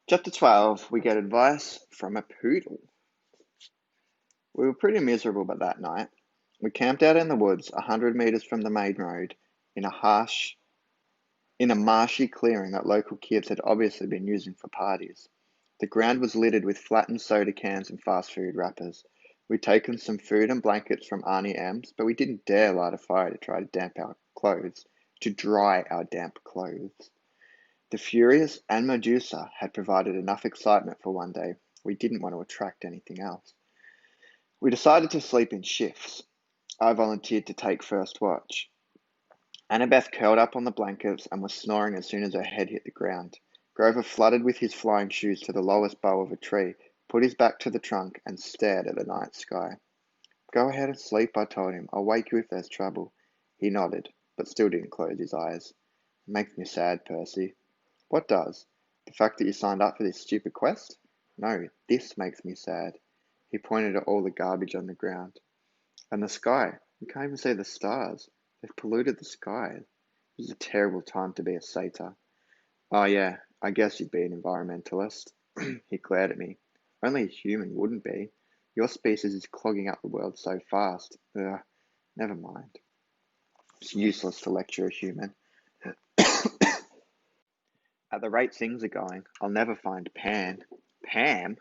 Chapter 12, we get advice from a poodle. We were pretty miserable by that night. We camped out in the woods 100 meters from the main road in a marshy clearing that local kids had obviously been using for parties. The ground was littered with flattened soda cans and fast food wrappers. We'd taken some food and blankets from Auntie M's, but we didn't dare light a fire to try to dry our damp clothes. The Furious and Medusa had provided enough excitement for one day. We didn't want to attract anything else. We decided to sleep in shifts. I volunteered to take first watch. Annabeth curled up on the blankets and was snoring as soon as her head hit the ground. Grover fluttered with his flying shoes to the lowest bough of a tree, put his back to the trunk, and stared at the night sky. Go ahead and sleep, I told him. I'll wake you if there's trouble. He nodded, but still didn't close his eyes. It makes me sad, Percy. What does? The fact that you signed up for this stupid quest? No, this makes me sad. He pointed at all the garbage on the ground. And the sky. You can't even see the stars. They've polluted the sky. It was a terrible time to be a satyr. Oh yeah, I guess you'd be an environmentalist. He glared at me. Only a human wouldn't be. Your species is clogging up the world so fast. Ugh, never mind. It's useless to lecture a human. At the rate things are going, I'll never find Pan. Pam?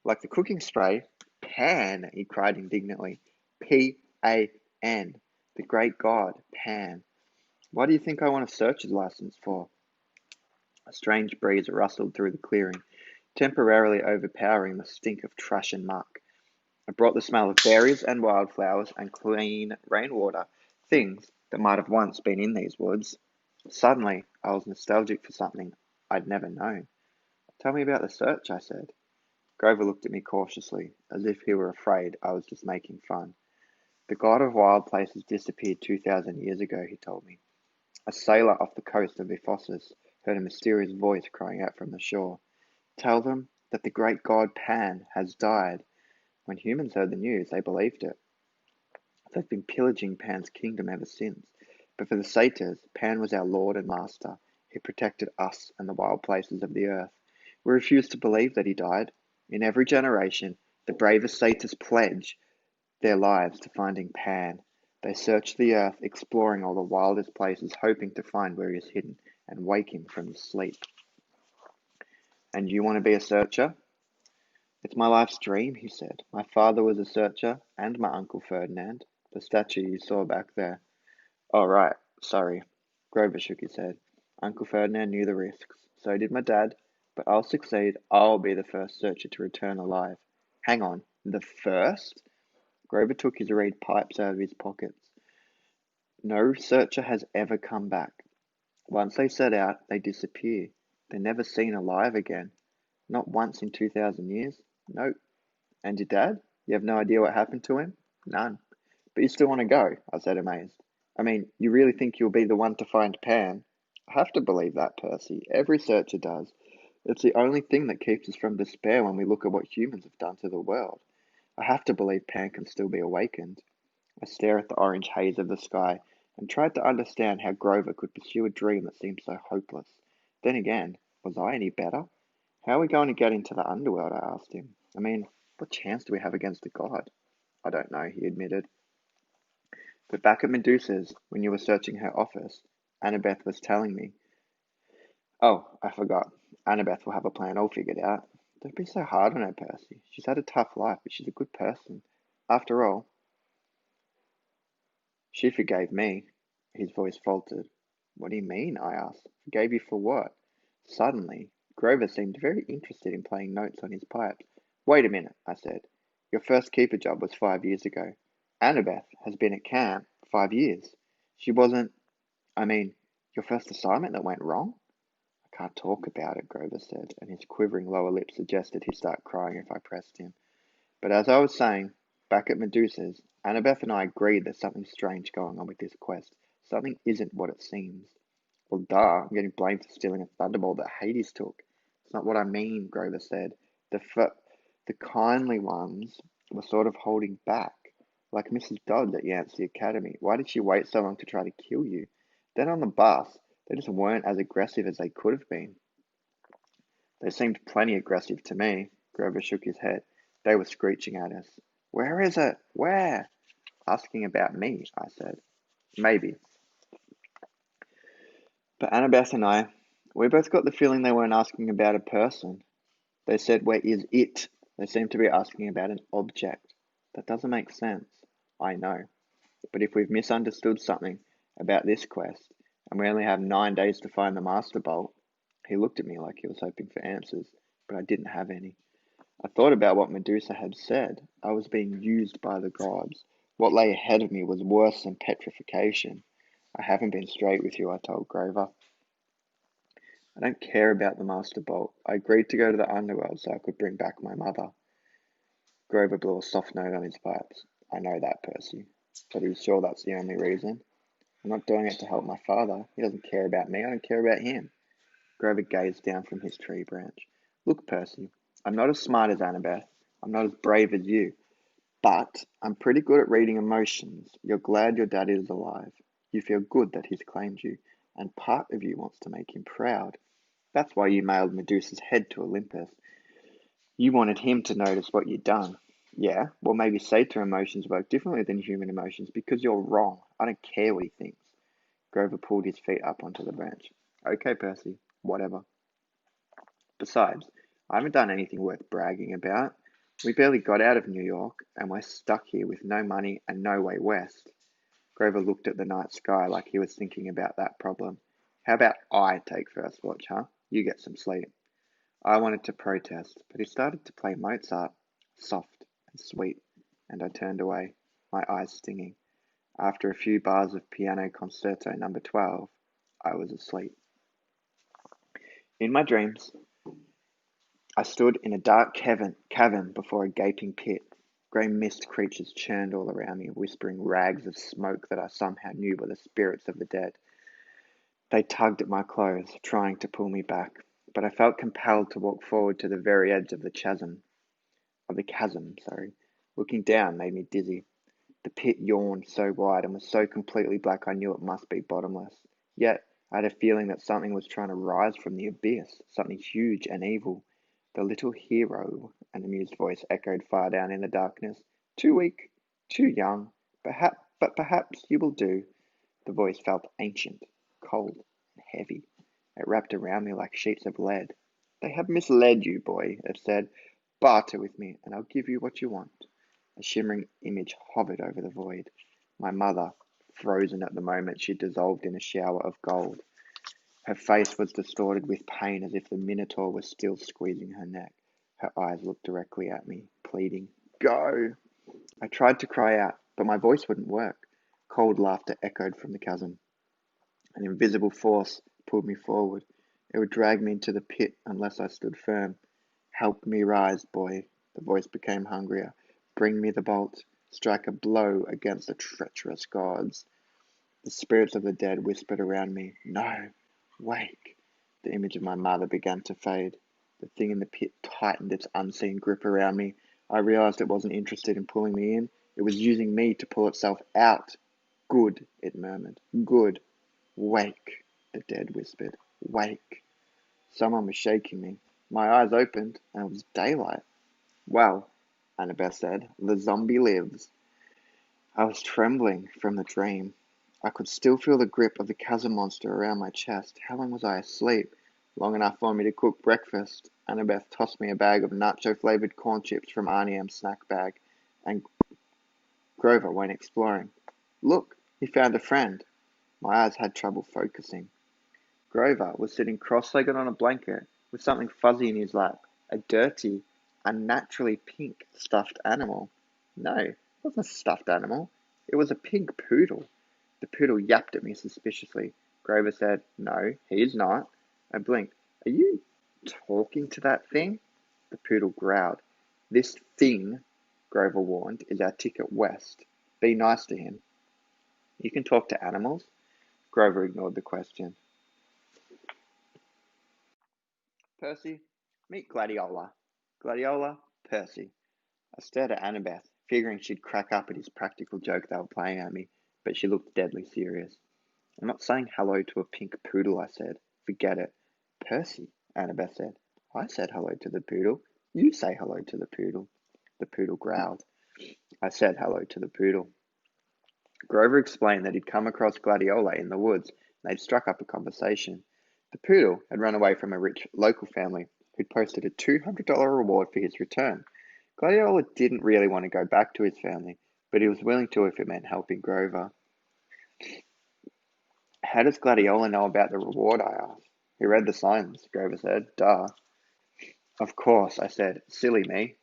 Like the cooking spray? Pan, he cried indignantly. Pan. The great god, Pan. Why do you think I want a searcher's license for? A strange breeze rustled through the clearing, temporarily overpowering the stink of trash and muck. It brought the smell of berries and wildflowers and clean rainwater, things that might have once been in these woods. Suddenly, I was nostalgic for something I'd never known. Tell me about the search, I said. Grover looked at me cautiously, as if he were afraid I was just making fun. The god of wild places disappeared 2,000 years ago, he told me. A sailor off the coast of Ephesus heard a mysterious voice crying out from the shore. Tell them that the great god Pan has died. When humans heard the news, they believed it. They've been pillaging Pan's kingdom ever since. But for the satyrs, Pan was our lord and master. He protected us and the wild places of the earth. We refused to believe that he died. In every generation, the bravest satyrs pledge their lives to finding Pan. They search the earth, exploring all the wildest places, hoping to find where he is hidden and wake him from his sleep. And you want to be a searcher? It's my life's dream, he said. My father was a searcher, and my Uncle Ferdinand, the statue you saw back there. Oh, right, sorry. Grover shook his head. Uncle Ferdinand knew the risks. So did my dad. But I'll succeed. I'll be the first searcher to return alive. Hang on, the first? Grover took his reed pipes out of his pockets. No searcher has ever come back. Once they set out, they disappear. They're never seen alive again. Not once in 2,000 years. Nope. And your dad? You have no idea what happened to him? None. But you still want to go? I said, amazed. I mean, you really think you'll be the one to find Pan? I have to believe that, Percy. Every searcher does. It's the only thing that keeps us from despair when we look at what humans have done to the world. I have to believe Pan can still be awakened. I stare at the orange haze of the sky and tried to understand how Grover could pursue a dream that seemed so hopeless. Then again, was I any better? How are we going to get into the underworld? I asked him. I mean, what chance do we have against a god? I don't know, he admitted. But back at Medusa's, when you were searching her office, Annabeth was telling me. Oh, I forgot. Annabeth will have a plan all figured out. Don't be so hard on her, Percy. She's had a tough life, but she's a good person. After all, she forgave me. His voice faltered. What do you mean? I asked. Forgave you for what? Suddenly, Grover seemed very interested in playing notes on his pipes. Wait a minute, I said. Your first keeper job was 5 years ago. Annabeth has been at camp 5 years. She wasn't, I mean, your first assignment that went wrong? I can't talk about it, Grover said, and his quivering lower lip suggested he'd start crying if I pressed him. But as I was saying, back at Medusa's, Annabeth and I agreed there's something strange going on with this quest. Something isn't what it seems. Well, duh, I'm getting blamed for stealing a thunderbolt that Hades took. It's not what I mean, Grover said. The kindly ones were sort of holding back, like Mrs. Dodds at Yancey Academy. Why did she wait so long to try to kill you? Then on the bus, they just weren't as aggressive as they could have been. They seemed plenty aggressive to me. Grover shook his head. They were screeching at us. Where is it? Where? Asking about me, I said. Maybe. But Annabeth and I, we both got the feeling they weren't asking about a person. They said, where is it? They seemed to be asking about an object. That doesn't make sense. I know. But if we've misunderstood something about this quest, and we only have 9 days to find the Master Bolt, he looked at me like he was hoping for answers, but I didn't have any. I thought about what Medusa had said. I was being used by the gods. What lay ahead of me was worse than petrification. I haven't been straight with you, I told Grover. I don't care about the Master Bolt. I agreed to go to the underworld so I could bring back my mother. Grover blew a soft note on his pipes. I know that, Percy. But are you sure that's the only reason? I'm not doing it to help my father. He doesn't care about me. I don't care about him. Grover gazed down from his tree branch. Look, Percy, I'm not as smart as Annabeth. I'm not as brave as you. But I'm pretty good at reading emotions. You're glad your dad is alive. You feel good that he's claimed you. And part of you wants to make him proud. That's why you mailed Medusa's head to Olympus. You wanted him to notice what you'd done. Yeah, well, maybe Satyr emotions work differently than human emotions because you're wrong. I don't care what he thinks. Grover pulled his feet up onto the branch. Okay, Percy, whatever. Besides, I haven't done anything worth bragging about. We barely got out of New York, and we're stuck here with no money and no way west. Grover looked at the night sky like he was thinking about that problem. How about I take first watch, huh? You get some sleep. I wanted to protest, but he started to play Mozart, soft and sweet, and I turned away, my eyes stinging. After a few bars of Piano Concerto No. 12, I was asleep. In my dreams, I stood in a dark cavern before a gaping pit. Grey mist creatures churned all around me, whispering rags of smoke that I somehow knew were the spirits of the dead. They tugged at my clothes, trying to pull me back, but I felt compelled to walk forward to the very edge of the chasm. Looking down made me dizzy. The pit yawned so wide and was so completely black I knew it must be bottomless. Yet I had a feeling that something was trying to rise from the abyss, something huge and evil. The little hero, an amused voice echoed far down in the darkness. Too weak, too young, but perhaps you will do. The voice felt ancient, cold, and heavy. It wrapped around me like sheets of lead. They have misled you, boy, it said. Barter with me, and I'll give you what you want. A shimmering image hovered over the void. My mother, frozen at the moment, she dissolved in a shower of gold. Her face was distorted with pain as if the Minotaur was still squeezing her neck. Her eyes looked directly at me, pleading, Go! I tried to cry out, but my voice wouldn't work. Cold laughter echoed from the chasm. An invisible force pulled me forward. It would drag me into the pit unless I stood firm. Help me rise, boy. The voice became hungrier. Bring me the bolt. Strike a blow against the treacherous gods. The spirits of the dead whispered around me. No. Wake. The image of my mother began to fade. The thing in the pit tightened its unseen grip around me. I realized it wasn't interested in pulling me in. It was using me to pull itself out. Good, it murmured. Good. Wake, the dead whispered. Wake. Someone was shaking me. My eyes opened, and it was daylight. Well, Annabeth said, the zombie lives. I was trembling from the dream. I could still feel the grip of the chasm monster around my chest. How long was I asleep? Long enough for me to cook breakfast. Annabeth tossed me a bag of nacho-flavored corn chips from Arnie M's snack bag, and Grover went exploring. Look, he found a friend. My eyes had trouble focusing. Grover was sitting cross-legged on a blanket with something fuzzy in his lap, a dirty, unnaturally pink stuffed animal. No, it wasn't a stuffed animal. It was a pink poodle. The poodle yapped at me suspiciously. Grover said, No, he's not. I blinked. Are you talking to that thing? The poodle growled. This thing, Grover warned, is our ticket west. Be nice to him. You can talk to animals? Grover ignored the question. Percy, meet Gladiola. Gladiola, Percy. I stared at Annabeth, figuring she'd crack up at his practical joke they were playing at me, but she looked deadly serious. I'm not saying hello to a pink poodle, I said. Forget it. Percy, Annabeth said. I said hello to the poodle. You say hello to the poodle. The poodle growled. I said hello to the poodle. Grover explained that he'd come across Gladiola in the woods and they'd struck up a conversation. The poodle had run away from a rich local family who'd posted a $200 reward for his return. Gladiola didn't really want to go back to his family, but he was willing to if it meant helping Grover. How does Gladiola know about the reward? I asked. He read the signs, Grover said. Duh. Of course, I said. Silly me.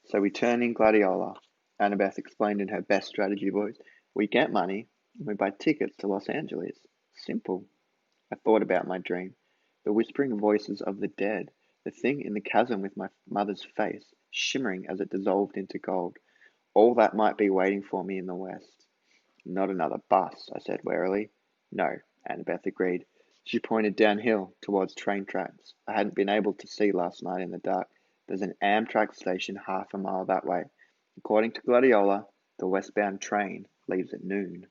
So we turn in Gladiola. Annabeth explained in her best strategy voice. We get money and we buy tickets to Los Angeles. Simple. I thought about my dream. The whispering voices of the dead. The thing in the chasm with my mother's face, shimmering as it dissolved into gold. All that might be waiting for me in the West. Not another bus, I said warily. No, Annabeth agreed. She pointed downhill towards train tracks I hadn't been able to see last night in the dark. There's an Amtrak station half a mile that way. According to Gladiola, the westbound train leaves at noon.